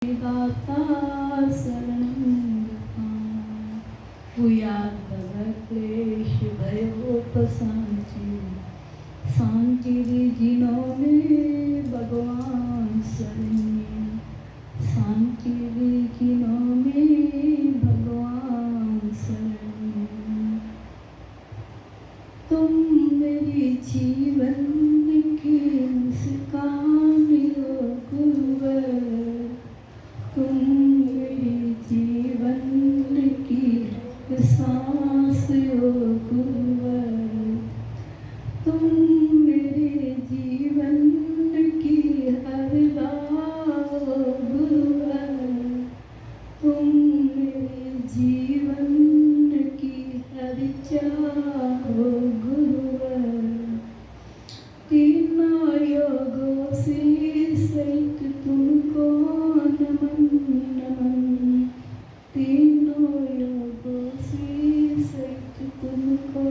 दाता शरणं भूयात् भवक्लेश भयोपशान्ति शान्तिर्जिनो में भगवान शरण्य शान्तिर्जिनो में भगवान शरण्य। तुम मेरी जीवन की मुस्कान हो गुरुवर, तुम मेरी जीवन की सांस हो गुरुवर, तुम मेरे जीवन की हर राह हो गुरुवर, तुम मेरे जीवन की हर चाह हो गुरुवर। तीनों योगों से सहित तुमको नमन नमन, तीनों योगों से सहित तुमको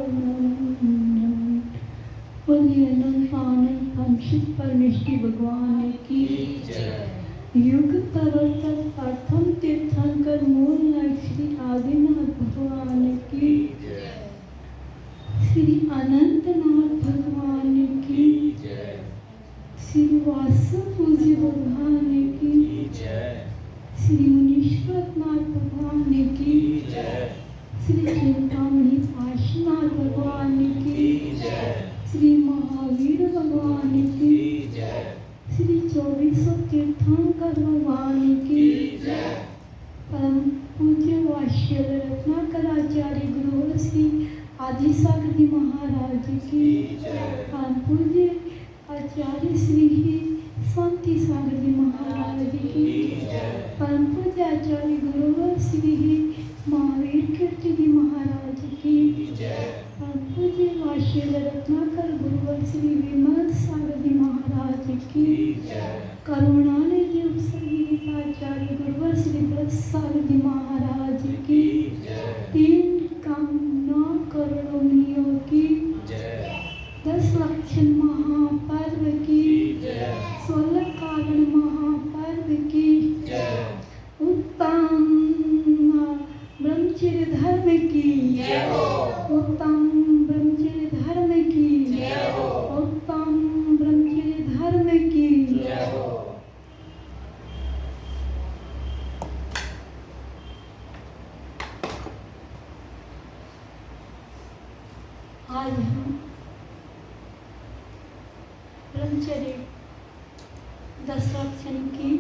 नमन नमन। बोलिए अनंत आनंद संक्षिप्त परमेष्टि भगवान की जय। युग प्रवर्तक प्रथम तीर्थंकर मूल नायक श्री आदिनाथ भगवान की जय। श्री अनंतनाथ भगवान की जय। श्री वासु पूज्य भगवान की जय। श्री मुनीश्वरनाथ भगवान की जय। श्री चिंतामणि काशीनाथ भगवान की जय। श्री महावीर भगवान की जय। श्री 24 तीर्थंकर भगवान की जय। परम पूज्य वात्सल्य रत्नाकर आचार्य गुरु श्री आदि सागर जी महाराज की जय। परम पूज्य आचार्य श्री शांति सागर जी महाराज की जय। परम पूज्य आचार्य गुरु श्री महावीर कीर्ति जी महाराज की जय। परम पूज्य वात्सल्य रत्नाकर गुरु श्री विमल सागर जी महाराज की जय। करुणानिधि उपसर्गी आचार्य गुरु श्री व्रत सागर जी महाराज की जय। 3 कामना करोड़ों मुनियों की जय। 10 लक्षण महापर्व की जय। 16 कारण महापर्व की जय। उत्तम ब्रह्मचर्य धर्म की जय। उत्तम ब्रह्मचर्य धर्म की जय। उत्तम ब्रह्मचर्य धर्म की जय। आज हम ब्रह्मचर्य 10 लक्षण की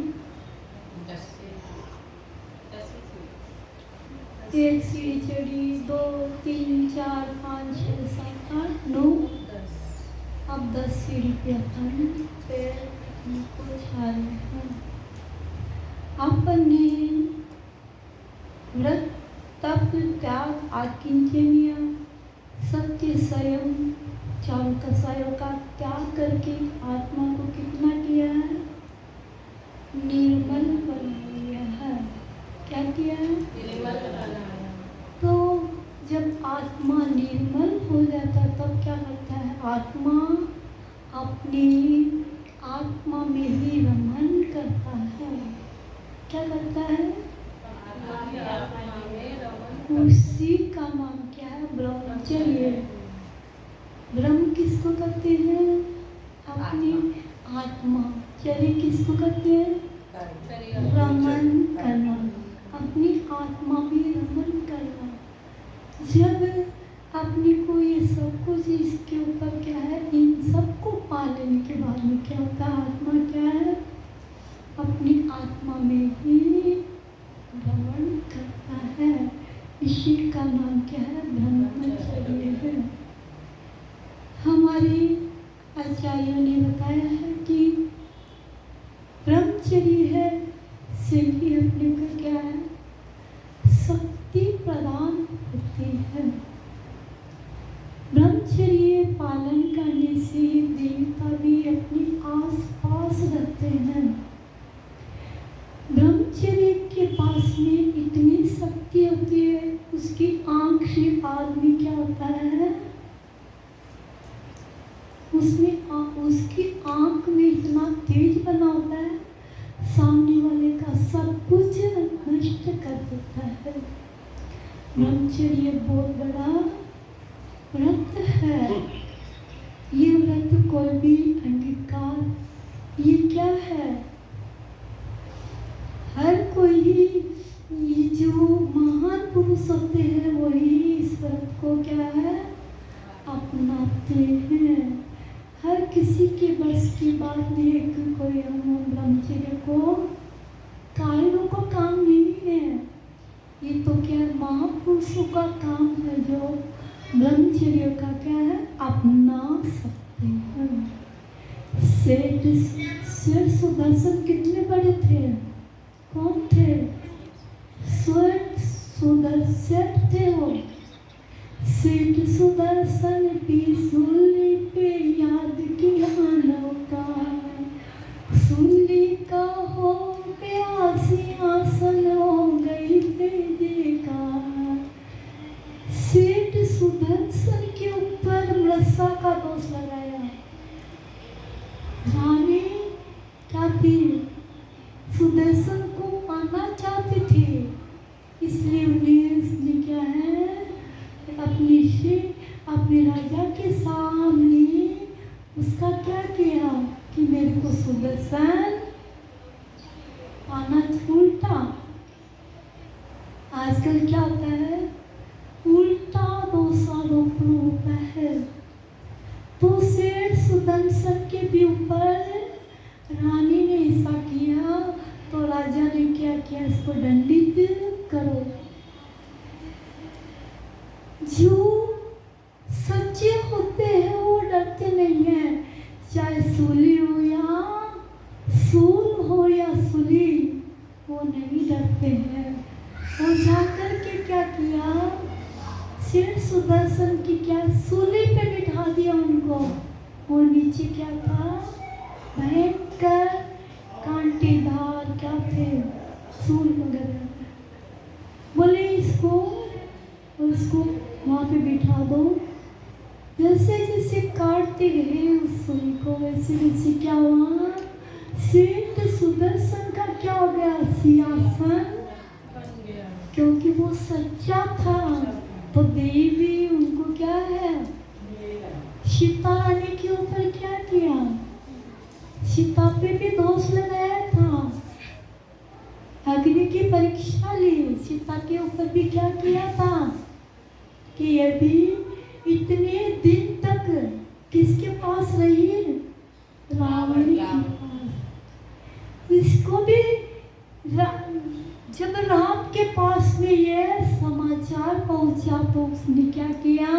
1 सीढ़ी चढ़ी, 2, 3, 4, 5, 6, 7, 8, 9, 10। अब 10 सीढ़ी पे अपन पैर को छा रहे हैं। अपने व्रत तप त्याग आकिंचनीय सत्य संयम चार कसायों का त्याग करके आत्मा को कितना किया है? निर्मल बना लिया है। क्या किया है? निर्मल बनाया। तो जब आत्मा निर्मल हो जाता है तब क्या करता है? आत्मा अपनी आत्मा में ही रमन करता है। क्या करता है? उसी का नाम क्या है? ब्रह्मचर्य। ब्रह्म किसको कहते हैं? अपनी आत्मा। चर्य किसको कहते हैं? रमन करना, अपनी आत्मा में रमन करना। जब अपने को ये सब कुछ इसके ऊपर क्या है, इन सबको पा लेने के बाद में क्या होता है? आत्मा क्या है? अपनी आत्मा में ही रमन करता है। इसी का नाम क्या है? ब्रह्मचर्य है। हमारे आचार्यों ने बताया है कि ब्रह्मचर्य है से ही अपने को क्या है? शक्ति प्रदान होती है। ब्रह्मचर्य पालन करने से देवता भी अपने आस पास रहते हैं। ब्रह्मचर्य के पास में इतनी शक्ति होती है, उसकी आंख से आदमी क्या होता है? उसमें उसकी आंख में इतना तेज बना होता है, सामने वाले का सब कुछ नष्ट कर देता है। ब्रह्मचर्य बहुत बड़ा व्रत है। ये व्रत कोई भी अंगीकार ये क्या है? हर कोई ये जो महान पुरुष होते हैं वही इस व्रत को क्या है अपनाते हैं। हर किसी के बस की बात नहीं है कि कोई हम ब्रह्मचर्य को कायरों को काम नहीं है। ये तो क्या है महापुरुषों का काम है जो ब्रह्मचर्य का क्या है अपना सकते हैं। सेठ सुदर्शन कितने बड़े थे? कौन थे? सुदर्शन थे वो। सेठ सुदर्शन की सूली पे याद किया नौका, सूली का हो गया सिंहासन हो गई तेजिका। सेठ सुदर्शन के ऊपर मृषा का दोष लगाया। रानी क्या थी? सुदर्शन को पाना चाहती थी, इसलिए उसने क्या है अपने राजा के सामने उसका क्या किया कि मेरे को सुदर्शन पाना उल्टा। आजकल क्या होता है उल्टा दोषारोप होता है। तो सेठ सुदर्शन के भी ऊपर रानी ने ऐसा किया तो राजा ने क्या किया इसको दंडित करो। जो सच्चे होते हैं वो डरते नहीं है, चाहे सूली हो या सूल हो या सूली वो नहीं डरते हैं। और जाकर के क्या किया सेठ सुदर्शन की क्या सूली पे बिठा दिया उनको। और नीचे क्या था भयंकर कांटेदार क्या थे सूल वगैरह। बोले इसको वहाँ पे बिठा दो। जैसे जैसे काटते गए उस सूली को वैसे वैसे क्या हुआ सेठ सुदर्शन का क्या हो गया सिंहासन बन गया। क्योंकि वो सच्चा था तो देवी उनको क्या है सीता रानी के ऊपर क्या किया सीता पे भी दोष लगाया था। अग्नि की परीक्षा ली सीता के ऊपर भी क्या किया था कि यदि इतने दिन तक किसके पास रही रावण के पास। इसको भी जब राम के पास में ये समाचार पहुंचा तो उसने क्या किया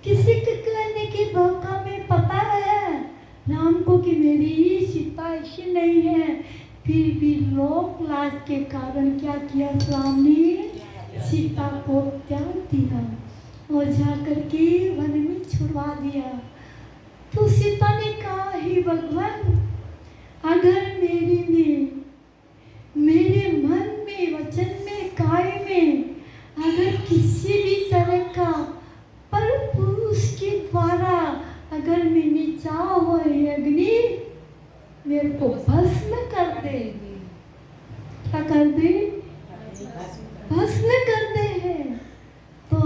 किसी के कहने की धोखा में पता है राम को कि मेरी सीता ऐसी नहीं है, फिर भी लोक लाज के कारण क्या किया राम ने सीता को त्याग दिया और जाकर के वन में छुड़वा दिया। तो सीता ने कहा हे भगवान अगर मेरे मन में वचन में काय में अगर किसी भी तरह का पर पुरुष के द्वारा अगर मैंने चाहा हुआ अग्नि मेरे को भस्म कर दे। क्या कर दे? भस्म कर दे है। तो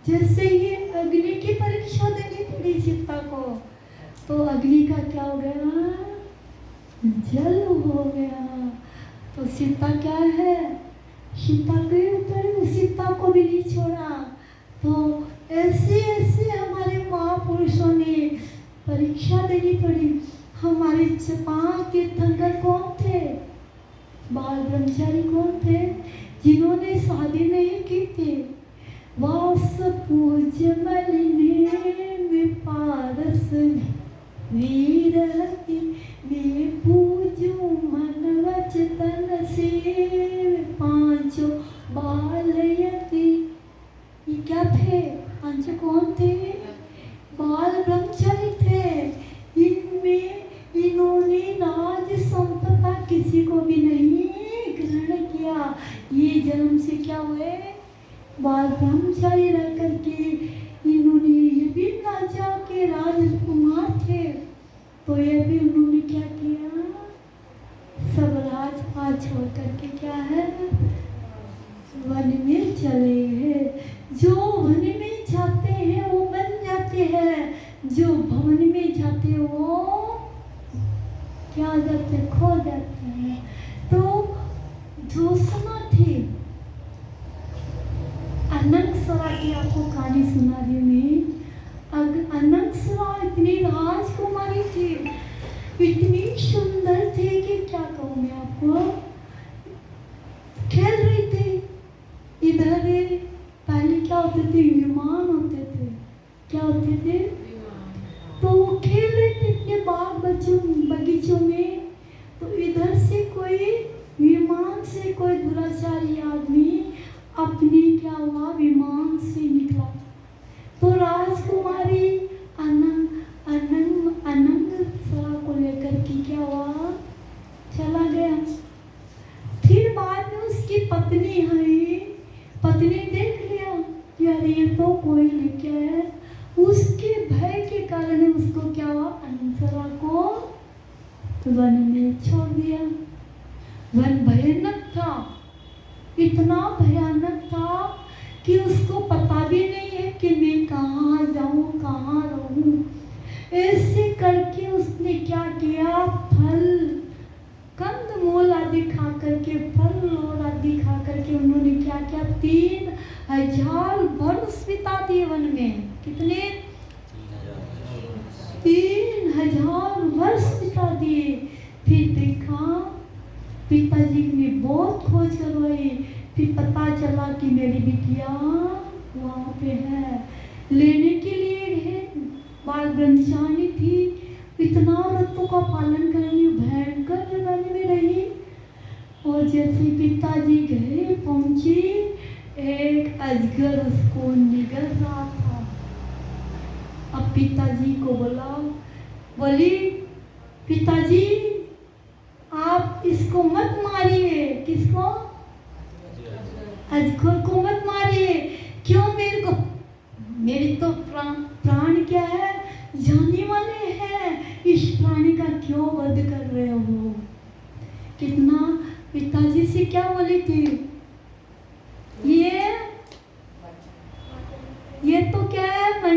जैसे ही अग्नि की परीक्षा देनी पड़ी सीता को तो अग्नि का क्या हो गया जल हो गया। तो सीता क्या है सीता के ऊपर सीता को भी नहीं छोड़ा। तो ऐसे ऐसे हमारे महापुरुषों ने परीक्षा देनी पड़ी। हमारे 5 तीर्थंकर कौन थे? बाल ब्रह्मचारी कौन थे? जिन्होंने शादी नहीं की थी। वास पूज मलिने पारस वीरहति वे पूजो मन वचन से 5 बालयति। ये क्या थे? 5 कौन थे? बाल ब्रह्मचारी थे। इन्होंने राज संपदा किसी को भी नहीं ग्रहण किया। ये जन्म से क्या हुए बाल ब्रह्मचारी रह करके इन्होंने ये भी राजा के राजकुमार थे तो ये भी उन्होंने क्या किया सब राज छोड़ करके क्या है, वन में चले गए। जो वन में जाते हैं वो बन जाते हैं, जो भवन में जाते हैं वो क्या हो जाते हैं, खो जाते हैं। तो जोशना थी, अनंगसरा की आपको कहानी सुना दी मैं। अनंगसरा इतनी राजकुमारी थी, इतनी सुंदर थी कि क्या कहूँ मैं आपको। खेल रही थी इधर, पहले क्या होते थे, विमान होते थे। क्या होते थे? तो वो खेल रहे थे अपने बाग बगीचों में। तो इधर से कोई विमान से कोई दुराचारी आदमी अपनी क्या हुआ, विमान से निकला। तो राजकुमारी अनंगसरा को लेकर के क्या हुआ, चला गया। फिर बाद में उसकी पत्नी आई, पत्नी देख लिया कि अरे ये तो कोई लेके है। उसके भय के कारण उसको क्या हुआ, अनंगसरा को वन में छोड़ दिया। वन भयानक था, इतना भयानक था कि उसको पता भी नहीं है कि मैं कहाँ जाऊँ, कहाँ रहूँ। ऐसे करके उसने क्या किया, फल कंदमूल आदि खा करके, फल और आदि खा करके उन्होंने क्या किया, 3000 वर्ष बिता दिए वन में। कितने? 3000 वर्ष बिता दिए। फिर देखा, पिताजी ने बहुत खोज करवाई, फिर पता चला कि मेरी बिटिया वहाँ पे है। लेने के लिए है, बाल ब्रह्मचारी थी, इतना व्रतों का पालन करने भयंकर जगह में रही। और जैसे पिताजी गए पहुंची, एक अजगर उसको निगल रहा था। अब पिताजी को बोली पिताजी आप इसको मत मारिए। किसको? अजगर को मत मारिए। क्यों? मेरी तो प्राण क्या है, जाने वाले हैं, इस प्राणी का क्यों वध कर रहे हो। कितना पिताजी से क्या बोली थी, ये तो क्या है,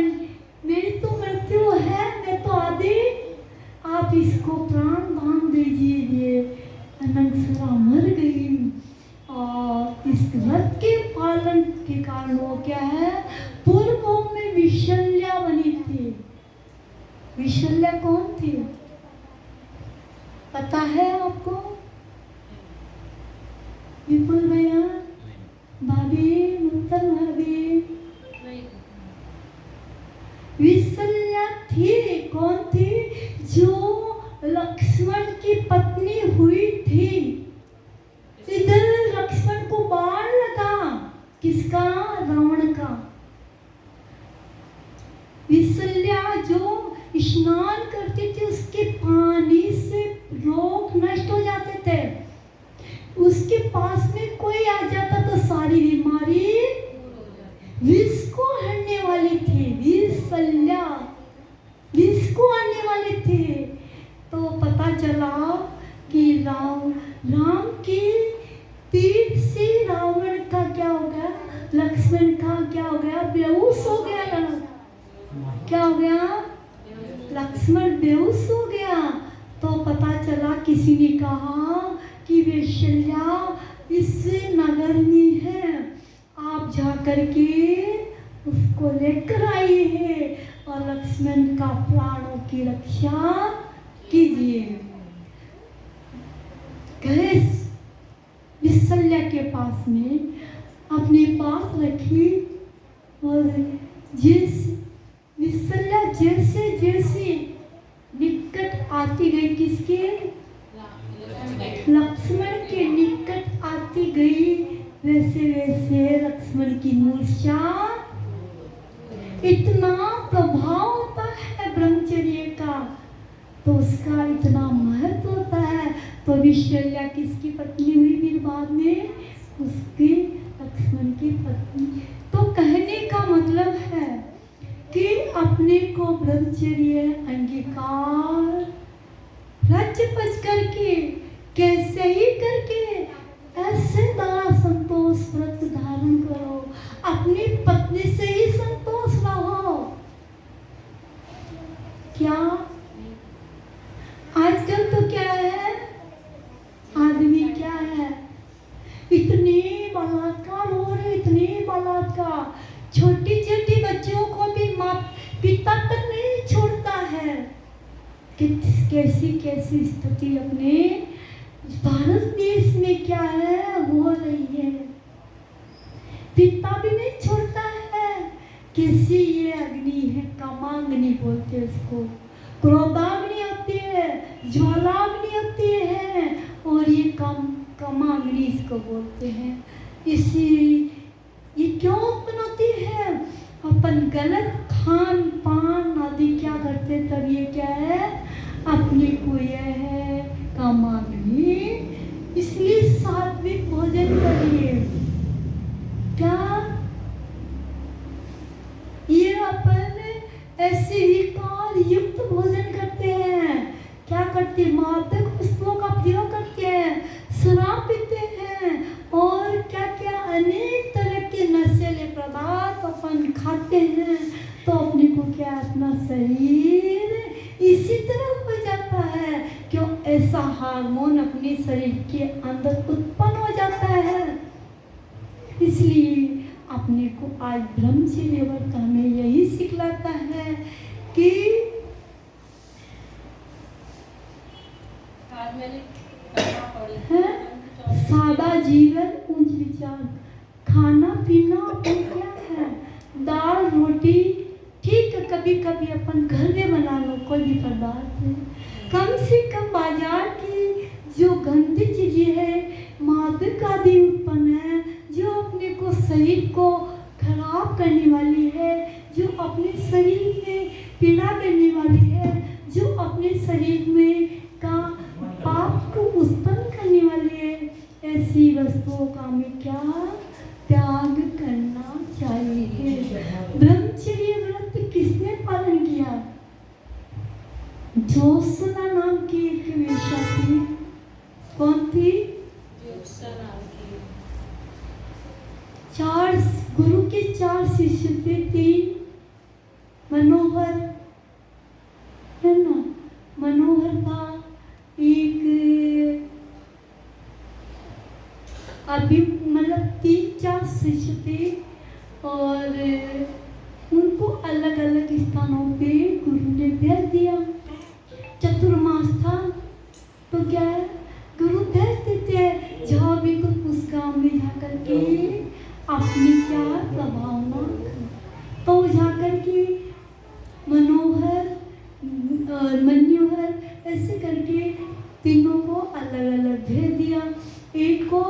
मेरी तो मृत्यु है, मैं तो आदि, आप इसको प्राण दान दीजिए। अनंगसरा मर गई। और इस व्रत के पालन के कारण वो क्या है, पूर्व में विशल्या बनी थी। विशल्या कौन थी पता है आपको? विपुल भैया, भाभी, मुक्तन भाभी, विशल्या थी। कौन थी? जो लक्ष्मण की पत्नी हुई थी। इधर लक्ष्मण को बाण लगा, किसका? रावण का। विशल्या जो स्नान करती थी, उसके पानी से रोग नष्ट हो जाते थे। उसके पास में कोई आ जाता तो सारी बीमारी विष को हरने वाली थी। विशल्या विष को हरने वाली थी। तो पता चला कि राम के तीर से रावण का क्या हो गया, लक्ष्मण का क्या हो गया, बेहोश हो गया। क्या हो गया? लक्ष्मण बेहोश हो गया। तो पता चला, किसी ने कहा कि विशल्या इस नगर में है, आप जाकर के उसको लेकर आए हैं और लक्ष्मण का प्राणों की रक्षा कीजिए। गए विशल्या के पास में, अपने पास रखी। और विशल्या जैसे जैसे निकट आती गई, किसके? लक्ष्मण के निकट आती गई, वैसे वैसे लक्ष्मण की मूर्छा। इतना प्रभाव होता है ब्रह्मचर्य का, तो उसका इतना महत्व होता है। तो विशल्या किसकी पत्नी हुई फिर बाद में? उसकी लक्ष्मण की पत्नी। तो कहने का मतलब है कि अपने को ब्रह्मचर्य अंगीकार रच पच करके, कैसे ही करके क्या है? इतने बलात्कार हो रहे, इतने बलात्कार, छोटी छोटी बच्चियों को भी माँ पिता तक नहीं छोड़ता है। कैसी कैसी स्थिति अपने भारत देश में क्या है हो रही है। पिता भी नहीं छोड़ता है। कैसी ये अग्नि है, कामाग्नि बोलते हैं इसको, क्रोधाग्नि होती है, ज्वालाग्नि होती है, और ये कामाग्नि इसको बोलते हैं। इसी ये क्यों उत्पन्न होती है? अपन गलत खान पान आदि क्या करते, तब ये क्या है, अपने को यह है कामाग्नि। इसलिए सात्विक भोजन करिए। क्या ये अपन ऐसे ही कार युक्त भोजन करते हैं? क्या करते हैं? मादक वस्तुओं का प्रयोग करते हैं, शराब पीते हैं, और क्या क्या अनेक तरह के नशीले पदार्थ अपन खाते हैं। तो अपने को क्या, अपना शरीर इसी तरह हो जाता है। क्यों? ऐसा हार्मोन अपने शरीर के अंदर उत्पन्न हो जाता है। इसलिए अपने को आज ब्रह्मचर्य व्रत हमें यही सिखलाता है कि सादा जीवन उच्च विचार, खाना पीना अपन क्या है, दाल रोटी ठीक है, कभी कभी अपन घर में बना लो कोई भी पदार्थ है। कम से कम बाजार की जो गंदी चीजें है, मादक आदि उत्पन्न है, जो अपने को शरीर को खराब करने वाली है, जो अपने शरीर में पीड़ा देने वाली है, जो अपने शरीर में का पाप को उत्पन्न करने वाली है, ऐसी वस्तुओं का हमें क्या त्याग करना चाहिए। ब्रह्मचर्य व्रत किसने पालन किया? ज्योत्सना नाम की एक वेश्या थी। कौन थी? चार गुरु के 4 शिष्य थे, 3 मनोहर है ना, मनोहर था, एक अभी मतलब 3-4 शिष्य थे, और उनको अलग अलग स्थानों पे गुरु ने भेज दिया। चतुर्मास था तो क्या है, गुरु भेज देते हैं, जहाँ भी तुम उस गांव में जाकर के अपनी क्या प्रभावना, तो जाकर के मनोहर मनोहर ऐसे करके तीनों को अलग अलग भेज दिया। एक को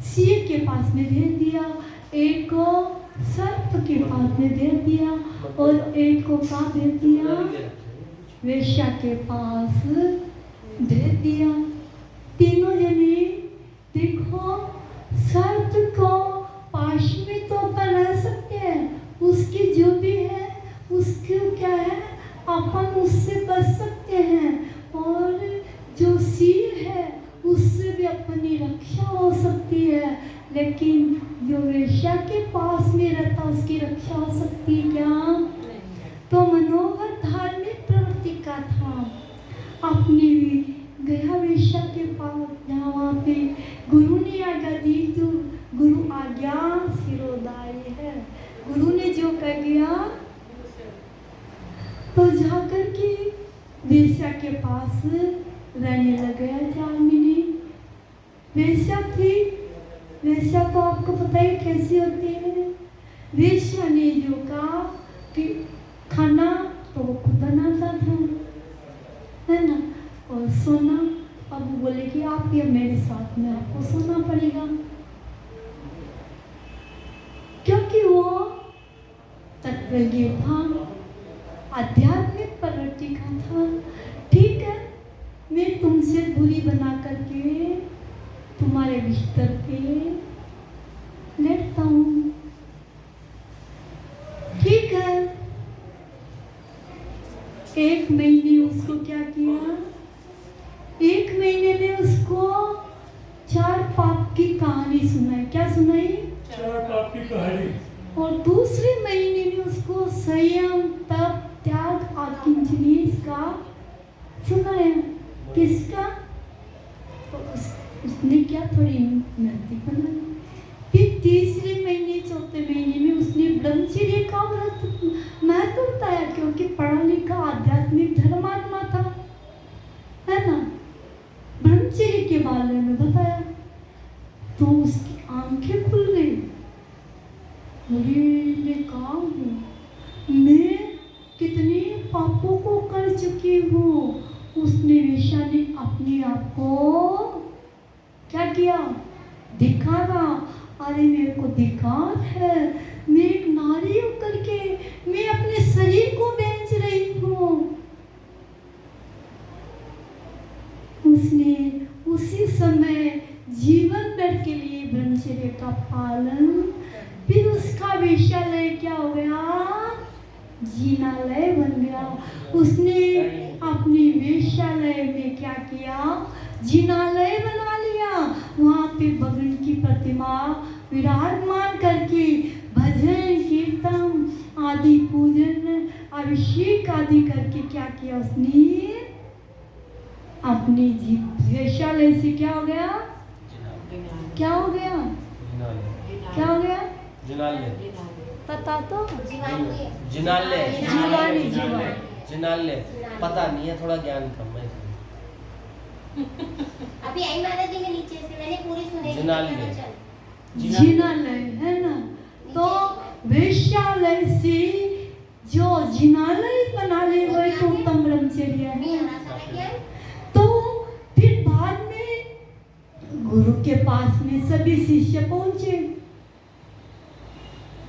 सिंह के पास में भेज दिया, एक को सर्प के पास में भेज दिया, और एक को कहाँ भेज दिया? वेश्या के पास भेज दिया। तीनों जने देखो, सर्प को पास में तो अपन रह सकते हैं, उसकी जो भी है उसको क्या है, अपन उससे बच सकते हैं, और जो सिंह है उससे भी अपनी रक्षा हो सकती है, लेकिन जो वेश्या के पास में रहता उसकी रक्षा हो सकती है क्या? तो मनोहर धार्मिक प्रवृत्ति का था। अपनी गया वेश्या के पास, जहाँ वहाँ पे गुरु ने आज्ञा दी, तो गुरु आज्ञा सिरोधार्य है। गुरु ने जो कह दिया तो जाकर के वेश्या के पास रहने लग गया 4 महीने। वेश्या थी, वेश्या तो आपको पता ही कैसी होती है। वेश्या ने जो कहा कि खाना तो वो खुद बनाता था, है ना, और सोना, अब वो बोले कि आप ये मेरे साथ में आपको सोना पड़ेगा, क्योंकि वो तत्वज्ञ था, आध्यात्मिक प्रवृत्ति का था। ठीक है, मैं तुमसे दूरी बना करके तुम्हारे बिस्तर पे लेटता हूँ। ठीक है, 1 महीने उसको क्या किया, 1 महीने में उसको 4 पाप की कहानी सुनाई। क्या सुनाई? 4 पाप की कहानी। और दूसरे महीने में उसको संयम, तप, त्याग, आत्मचिंतन का सुनाया। किसका? तो उसने क्या थोड़ी नैतिक बना। फिर तीसरे महीने चौथे महीने में उसने ब्रह्मचर्य का व्रत महत्व बताया, क्योंकि पढ़ा लिखा आध्यात्मिक धर्मात्मा था, है ना। ब्रह्मचर्य के बारे में बताया तो उसकी आंखें खुल गई। अरे मैं कहाँ हूँ, मैं कितने पापों को कर चुकी हूँ। उसने वेश्या ने अपने आप को क्या किया, दिखाना। अरे मेरे को धिक्कार है, मैं एक नारी होकर के मैं अपने शरीर को बेच रही हूँ। उसने उसी समय जीवन भर के लिए ब्रह्मचर्य का पालन, फिर उसका वेश्यालय क्या हो गया, जिनालय बन गया। उसने अपनी वेश्यालय में क्या किया, जिनालय बना लिया। वहाँ पे भगवान की प्रतिमा विराजमान करके भजन कीर्तन आदि पूजन अभिषेक आदि करके क्या किया, उसने अपनी वेश्यालय से क्या हो गया, क्या हो गया, क्या हो गया, जिनालय, पता तो जिनालय, जीवानी जीवा जिनालय पता नहीं है, थोड़ा ज्ञान कम है। अभी आई माता जी के नीचे से मैंने पूरी सुनी। जिनालय, जिनालय है ना। तो वेश्यालय से जो जिनालय बना ले वही तो उत्तम ब्रह्मचर्य है। तो फिर बाद में गुरु के पास में सभी शिष्य पहुंचे।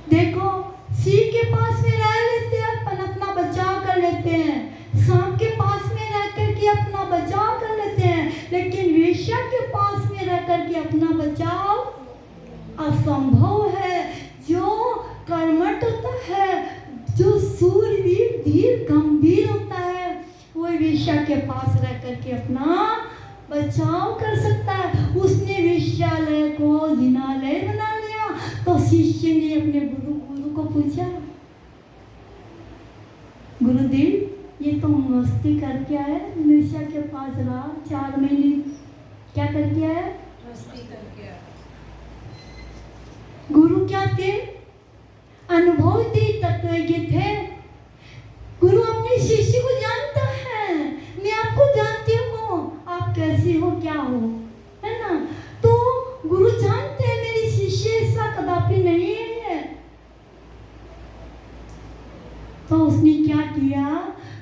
देखो सिंह के पास में रह लेते हैं, अपन अपना बचाव कर लेते हैं। सांप के पास में रह करके अपना बचाव कर लेते हैं, लेकिन वेश्या के पास में रह करके अपना बचाव असंभव है। जो कर्मठ होता है, जो सूरवीर धीर गंभीर होता है, वो वेश्या के पास रह करके अपना बचाव कर सकता है। उसने वेश्यालय को जिनालय बना लिया। तो शिष्य ने अपने गुरु को पूछा, गुरुदेव ये तो मस्ती करके आए, वेश्या के पास रहा 4 महीने, क्या करके आया, मस्ती करके आया। गुरु क्या थे, अनुभवती तत्वज्ञ थे। गुरु अपने शिष्य को जानता है, मैं आपको जानती हूँ, आप कैसी हो क्या हो, है ना। तो गुरु जानते हैं मेरी शिष्य ऐसा कदापि नहीं है। तो उसने क्या किया,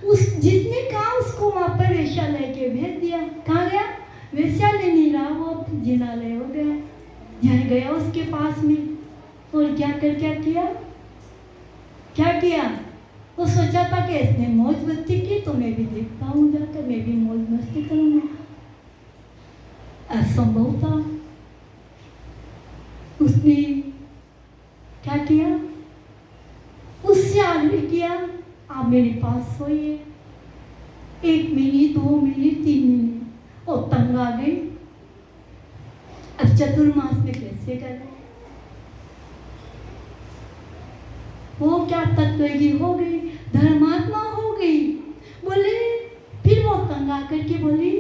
उस जिसने कहा उसको वहां पर वेश्यालय के भेज दिया। कहाँ गया, वेश्यालय नहीं रहा, वो जिनालय हो गया। यहाँ गया उसके पास में और क्या किया, क्या किया, वो सोचा था कि इसने मौज मस्ती की तो मैं भी देखता हूँ जाकर, मैं भी मौज मस्ती करूँगा। असंभव था। उसने क्या किया, उससे आग्रह किया, आप मेरे पास सोइए। 1 महीने 2 महीने 3 महीने, वो तंग आ गई। अब चतुर्मास में कैसे करें, वो क्या तत्वज्ञ हो गई, धर्मात्मा हो गई। बोले, फिर वो तंग आकर के बोली,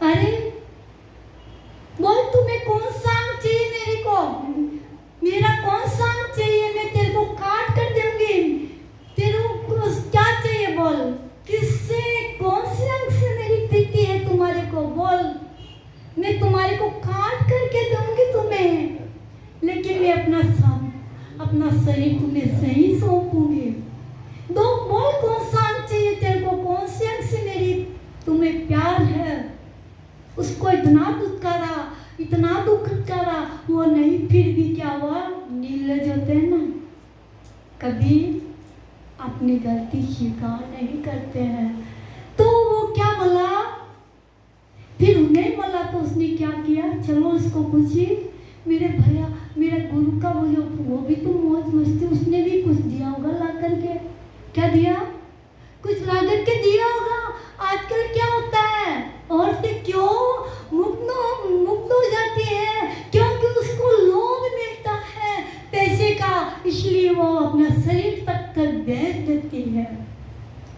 अरे बोल तुम्हें कौन सा अंग चाहिए, मेरे को मेरा कौन सा अंग चाहिए, मैं तेरे को काट कर दूंगी। तेरे को क्या चाहिए बोल, किससे कौन से अंग से मेरी प्रीति है तुम्हारे को, बोल मैं तुम्हारे को काट करके दूंगी तुम्हें, लेकिन मैं अपना शरीर तुम्हें सही सौंपूंगी। दो बोल कौन सा अंग चाहिए तेरे को, कौन से अंग से मेरी तुम्हें प्यार है। उसको इतना दुख करा, वो नहीं, फिर भी क्या हुआ, नीलज होते हैं ना, कभी अपनी गलती स्वीकार नहीं करते हैं। तो वो क्या बोला, फिर उन्हें बोला तो उसने क्या किया, चलो उसको पूछिए, मेरे भैया मेरे गुरु का वो भी तो मौज मस्ती, उसने भी कुछ दिया होगा ला करके। क्या दिया, कुछ ला करके दिया होगा। आजकल क्या होता है, औरतें क्यों मुक्त हो जाती है, क्योंकि उसको लोभ मिलता है पैसे का, इसलिए वो अपना शरीर तक कर बेच देती है।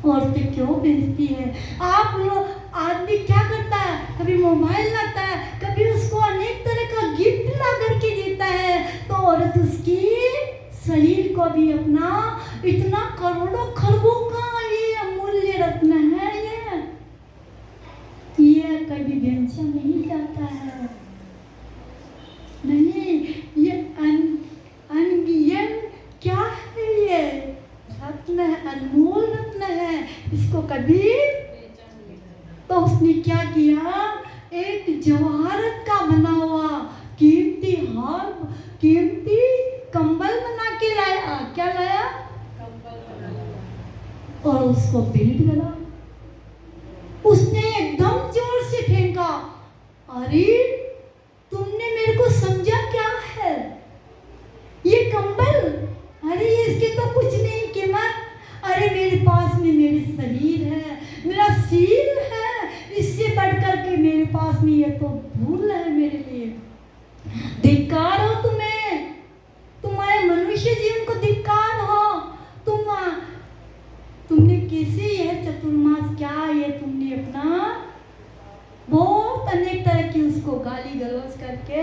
औरतें क्यों बेचती है, आप लोग, आदमी क्या करता है, कभी मोबाइल लाता है, कभी उसको अनेक तरह का गिफ्ट ला करके देता है, तो औरत उसकी शरीर को भी अपना इतना करोड़ों खरबों का ये अमूल्य रत्न है, ये कभी बेचा नहीं जाता है। नहीं, ये ये क्या है? ये रत्न है, अनमोल रत्न है, इसको कभी। तो उसने क्या किया, एक जवाहरत का बना हुआ कीमती हार, कीमती कंबल बना के लाया। क्या लाया? और उसको बेल्ट गला। उसने एकदम जोर से फेंका, अरे तुमने मेरे को समझा क्या है? ये कंबल, अरे इसके तो कुछ नहीं कीमत। अरे मेरे पास में मेरे शरीर है, मेरा सील है, इससे बढ़कर के मेरे पास में ये तो भूल है मेरे लिए। धिक्कार हो तुम्हें, तुम्हारे मनुष्य जीवन को धिक्कार हो। तुमने कैसे यह चतुर्मास क्या ये तुमने अपना बहुत अनेक तरह की उसको गाली गलौज करके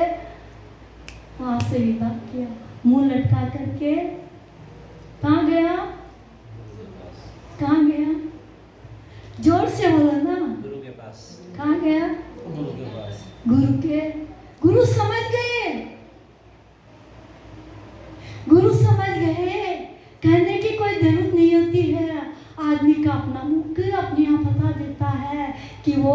वहां से विदा किया, मुंह लटका करके। कहाँ गया? कहाँ गया? जोर से बोलो ना। गुरु के पास। कहाँ गया? गुरु के पास। गुरु समझ गए, गुरु समझ गए। कहने की कोई जरूरत नहीं होती है। आदमी का अपना मुख अपने आप बता देता है कि वो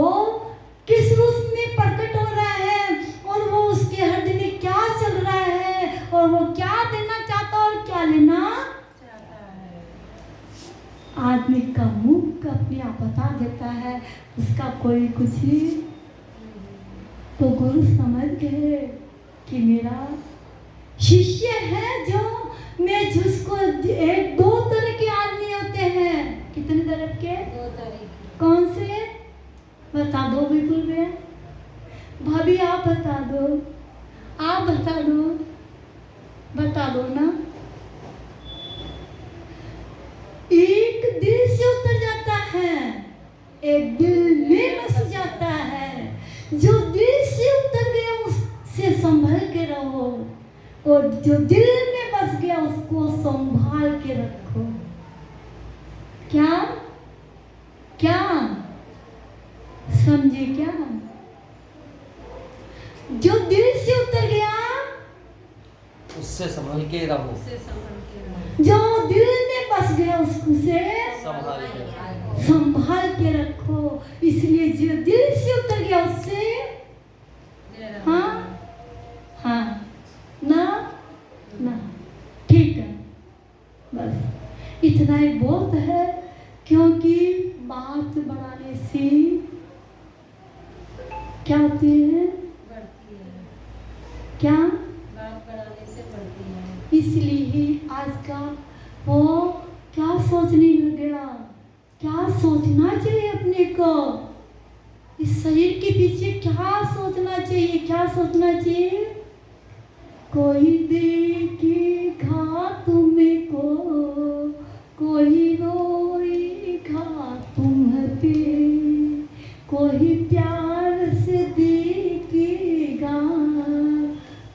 किस रूप में प्रकट हो रहा है और वो उसके हृदय में क्या चल रहा है और वो क्या देना चाहता है और क्या लेना चाहता है। आदमी का मुख अपने आप बता देता है, उसका कोई कुछ ही। तो गुरु समझ गए कि मेरा शिष्य है, जो मैं जिसको एक दो तरह के आदमी होते हैं। कितने तरह के? 2 तरह के। कौन से? बता दो बिल्कुल भैया, भाभी आप बता दो, आप बता दो, बता दो ना। एक दिल से उतर जाता है, एक दिल में बस जाता है। जो दिल से उतर गया उससे संभल के रहो, और जो दिल में बस गया उसको संभाल के रखो। क्या क्या समझे? क्या? जो दिल से उतर गया उससे संभल के रहो, जो दिल में बस गया उसको से संभाल के रखो। इसलिए जो दिल से उतर गया उससे हाँ हाँ ना ना, ठीक है, बस इतना ही बहुत है। क्योंकि बात बढ़ाने से क्या होती है? बढ़ती है। क्या? बात बढ़ाने से बढ़ती है। इसलिए ही आज का वो क्या सोचने लग गया, क्या सोचना चाहिए अपने को, इस शरीर के पीछे क्या सोचना चाहिए, क्या सोचना चाहिए? कोई देखेगा तुम्हें को, कोई रोएगा तुम पे, कोई प्यार से देखेगा,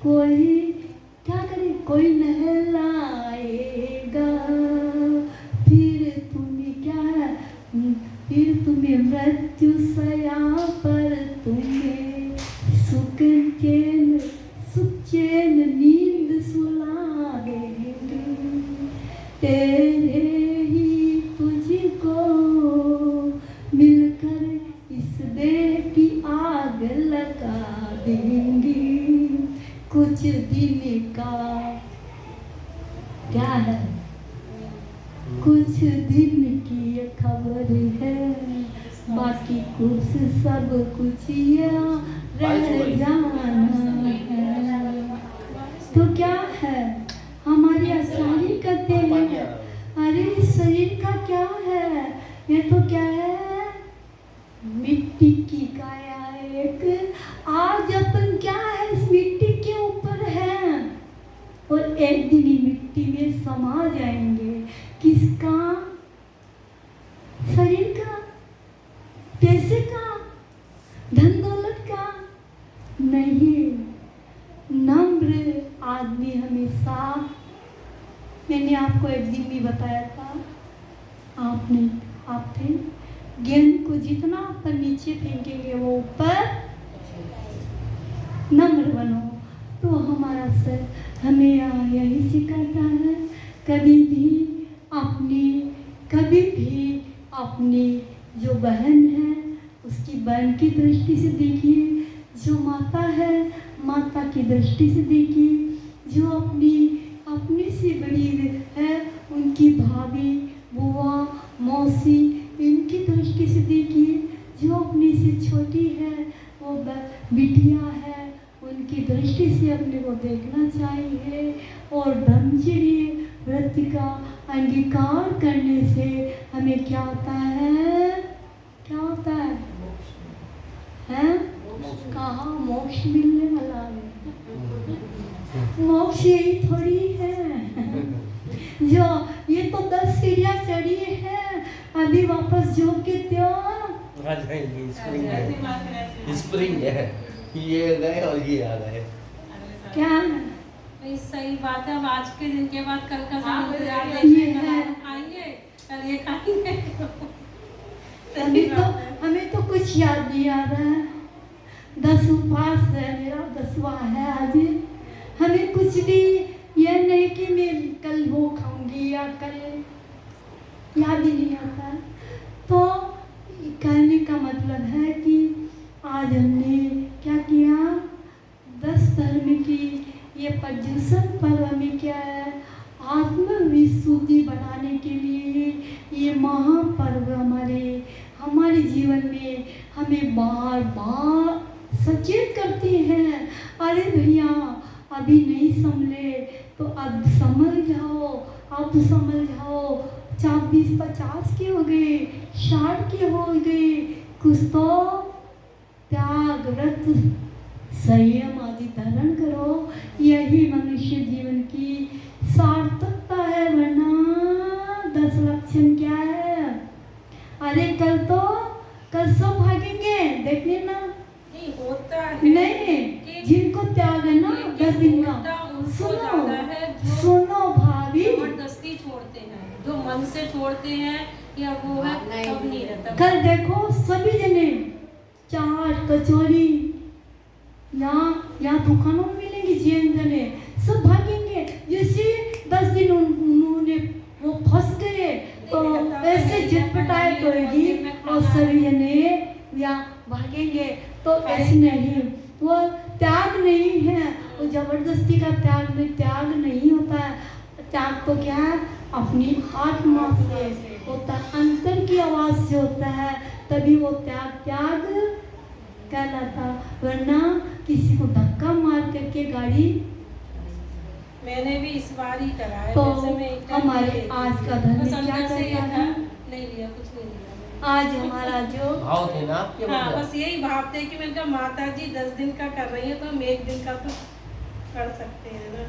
कोई क्या करे, कोई नहलाएगा, फिर तुम्हें क्या, फिर तुम्हें मृत्यु सया पर तुम्हें सुख चैन नींद सुला देंगे, तेरे ही तुझको मिलकर इस देह की आग लगा देंगे। कुछ दिन का क्या है, कुछ दिन की ये खबर है, बाकी कुछ सब कुछ रह जाना है। तो क्या है, हमारे आचार्य कहते हैं, अरे शरीर का क्या है, ये तो क्या है, मिट्टी की काया एक। आज अपन क्या है, इस मिट्टी के ऊपर है और एक दिन ही मिट्टी में समा जाएंगे। किसका? शरीर का, पैसे का, धन दौलत का, नहीं, नम्र आदमी हमेशा, मैंने आपको एक दिन भी बताया था, आप थे, गेंद को जितना ऊपर नीचे फेंकेंगे वो ऊपर, नम्र बनो। तो हमारा सर हमें यही सिखाता है, कभी भी अपनी जो बहन है उसकी बहन की दृष्टि से देखिए, जो माता है माता की दृष्टि से देखिए, जो अपनी से बड़ी है उनकी भाभी, बुआ, मौसी, इनकी दृष्टि से देखिए, जो अपनी से छोटी है वो बिटिया है, उनकी दृष्टि से अपने को देखना चाहिए। और ब्रह्मचर्य व्रत का अंगीकार करने से हमें क्या होता है, क्या होता है, हैं? कहाँ मोक्ष मिलने वाला है? मोक्ष यही थोड़ी है जो ये तो 10 सीढ़ियाँ चढ़ी है, अभी वापस जो के त्यों आ जाएंगे। स्प्रिंग है, ये गए और ये आ गए। क्या भाई सही बात है। अब आज के दिन के बाद कल का ये इंतजार है। आएंगे, कल ये खाएंगे। हमें तो कुछ याद नहीं आ रहा है। 10 उपवास है, मेरा 10वां है आज। हमें कुछ भी यह नहीं कि मैं कल वो खाऊंगी या कल, याद ही नहीं आता। तो कहने का मतलब है कि आज हमने क्या किया, 10 धर्म की ये पर्युषण पर्व हमें क्या है, आत्मविशुद्धि बढ़ाने के लिए ये महापर्व हमारे जीवन में हमें बार बार सचेत करती हैं। अरे भैया अभी नहीं संभले तो अब समझ जाओ, अब समझ जाओ, 40-50 के हो गए, 60 के हो गए, कुछ तो त्याग, व्रत, संयम आदि धारण करो। यही मनुष्य जीवन की सार्थकता है, वरना 10 लक्षण क्या है। अरे कल सब भागेंगे, देख लेना। नहीं होता है, नहीं, जिनको त्याग है ना 10 दिन का, सुनो भाभी, जबरदस्ती छोड़ते हैं, जो मन से छोड़ते हैं या वो है तब नहीं रहता। कल देखो सभी जने चाट कचौरी यहाँ दुकानों में मिलेंगे, जैन जने सब भागेंगे। जैसे 10 दिन उन्होंने वो फंस गए तो ऐसे झटपटाए करेगी और सभी जने यहाँ भागेंगे। तो ऐसे नहीं, वो त्याग नहीं है, वो जबरदस्ती का त्याग नहीं होता है। त्याग तो क्या है, अपनी आत्मा से होता है, अंतर की आवाज से होता है, तभी वो त्याग कहलाता। वरना किसी को धक्का मार करके गाड़ी, मैंने भी इस बार ही करा है। तो वैसे मैं एक टाइम हमारे ले आज लेती का हूँ। धर्म बस क्या अंदर से ये करता था, है, नहीं लिया, कुछ नहीं लिया। आज हमारा जो भाव थे ना आपके हाँ, मतलब। बस यही भाव थे कि मैंने कहा माता जी 10 दिन का कर रही है तो हम 1 दिन का तो कर सकते हैं ना।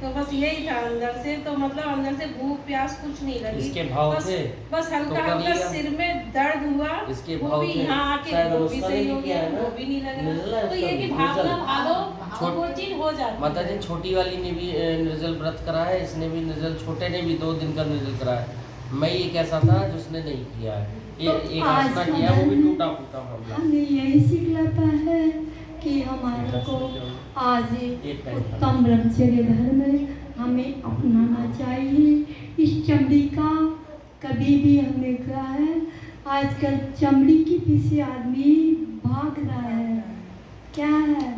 तो बस यही था अंदर से, तो मतलब अंदर से भूख प्यास कुछ नहीं लगी। इसके भाव बस, थे बस हल्का तो कर हल्का लिया। सिर में दर्द हुआ, इसके वो भाव भी थे, यहाँ आके शायद वो भी उसका सही भी हो किया गया, है ना? वो भी नहीं लग निर्जला रहा। है तो उसका ये कि भी, भावना निर्जल। भादो वो चीज हो जाती माता जी छोटी वाली ने भी निर्जल व्रत करा है, इसने भी निर्जल, छोटे ने भी 2 दिन का निर्जल करा है। मैं ये कैसा था जिसने नहीं किया है, ये तो एक आज आसना का किया, वो भी धर्म टूटा फूटा मामला। हमें यही सीखलाता है कि हमारे को आज उत्तम ब्रह्मचर्य धर्म हमें अपनाना चाहिए। इस चमड़ी का कभी भी हमें क्या है, आजकल चमड़ी के पीछे आदमी भाग रहा है। क्या है,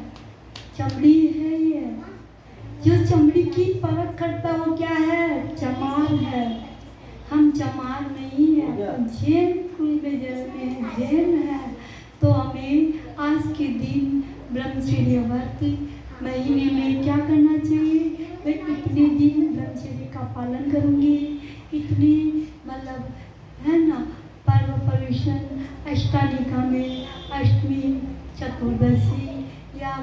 चमड़ी है ये, जो चमड़ी की परख करता वो क्या है, चमार है। हम चमार नहीं है, जैन कुल में जन्मे हैं, जैन है। तो हमें आज के दिन ब्रह्मचर्य व्रत महीने में क्या करना चाहिए, मैं इतने दिन ब्रह्मचर्य का पालन करूँगी, इतनी मतलब है ना, पर्व पर्युषण अष्टालिका में अष्टमी चतुर्दशी या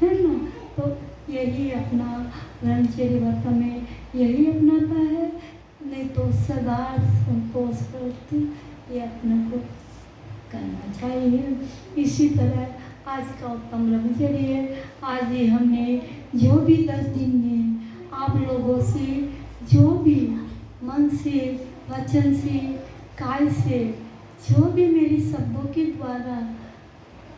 है ना, तो यही अपना ब्रह्मचर्य व्रत में यही अपनाता है। नहीं तो सदा संतोष व्रत ये अपने को करना चाहिए। इसी तरह आज का उत्तम ब्रह्मचर्य है। आज ये हमने जो भी 10 दिन में आप लोगों से जो भी मन से, वचन से, काय से, जो भी मेरी शब्दों के द्वारा,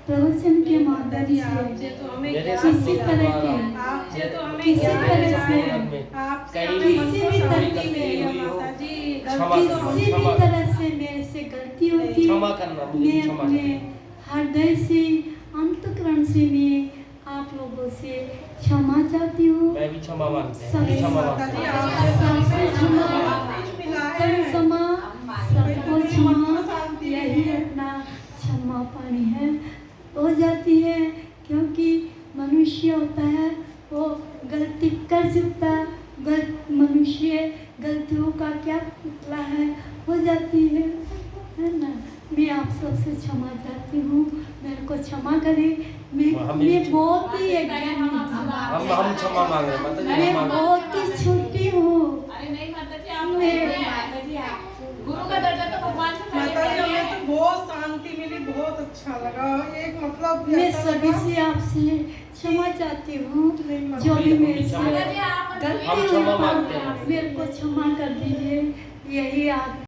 प्रवचन के माध्यम जी से, आपसे तो हमें मेरे क्या शब्दों किसी के तरह द्वारा के आपसे तो हमें किसी क्या तरह मिला से है? आपसे कहीं हमें भी मन को किसी भी शांति तरह मिली है हुई हो, माता जी। क्षमा गलती तो करो, हम किसी भी क्षमा तरह से मेरे से गलती होती क्षमा करना, मुझे मैं क्षमा अपने करना। हृदय से, अंतःकरण से मैं आप लोगों से क्षमा चाहती हूँ। मैं भी क्षमा मांगते हैं, सब- भी क्षमा माता मांगते जी हैं। आपसे क्षमा मिला है। क्षमा, सबको क्षमा, शांति यही अपना क्षमा पानी है, हो जाती है। क्योंकि मनुष्य होता है वो गलती कर सकता, मनुष्य गलतियों का क्या पुतला है, हो जाती है ना। मैं आप सबसे क्षमा चाहती हूँ, मेरे को क्षमा करें। मैं बहुत ही एक हम क्षमा मांग रहे हैं माता जी, मैं हम मांग रहे हैं। बहुत ही छोटी हूँ। अरे नहीं माता जी, आप माता जी आप गुरु का दर्जा तो भगवान से माता जी पहले हमें तो बहुत शांति मिली, बहुत अच्छा लगा। एक मतलब मैं ऐसा सभी लगा- से आपसे क्षमा चाहती हूँ, नहीं माता जो जी, भी मेरे से माता जी, आप गलती हम हुई क्षमा तो मांगते हैं। मेरे को क्षमा कर दीजिए। यही आप